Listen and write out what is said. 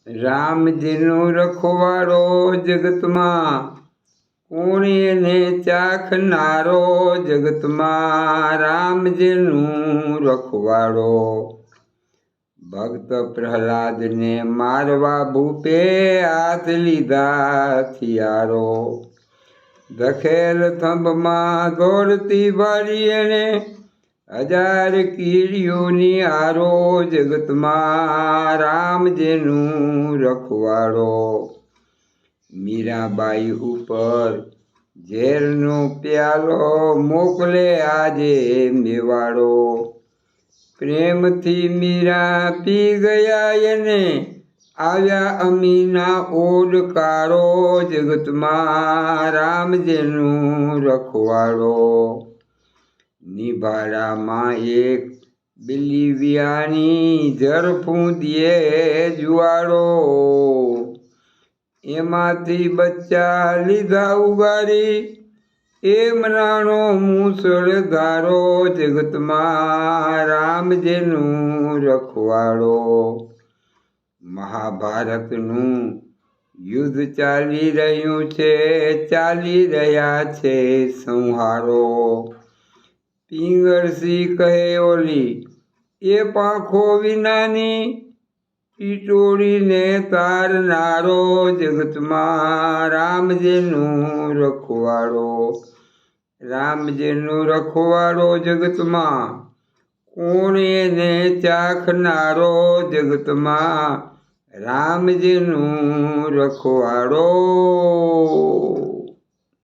રામજીનું રખવાડો જગતમાં, કોણ એને ચાખનારો જગતમાં. રામજીનું રખવાડો. ભક્ત પ્રહલાદને મારવા ભૂપે હાથ લીધા હથિયારો. દખેલ થંભમાં દોડતી વાળી એને 1000 કીડીઓની હારો જગતમાં. રામજીનું રખવાડો. મીરાબાઈ ઉપર ઝેરનો પ્યાલો મોકલે આજે મેવાડો. પ્રેમથી મીરા પી ગયા એને આવ્યા અમીના ઓડકારો જગતમાં. રામજીનું રખવાડો. નિભાડામાં એક બિલ્લી વિયાણી ઝરફું દીએ જુવાડો. એમાંથી બચ્ચા લીધા ઉગારી એ મનાણો મૂસળધારો જગતમાં. રામજીનું રખવાડો. મહાભારતનું યુદ્ધ ચાલી રહ્યું છે, ચાલી રહ્યા છે સંહારો. પિંગળસી કહે ઓલી એ પાંખો વિનાની ટીટોળીને તારનારો જગતમાં. રામજીનું રખવાડો. રામજીનું રખવાડો જગતમાં, કોણ એને ચાખનારો જગતમાં. રામજીનું રખવાડો.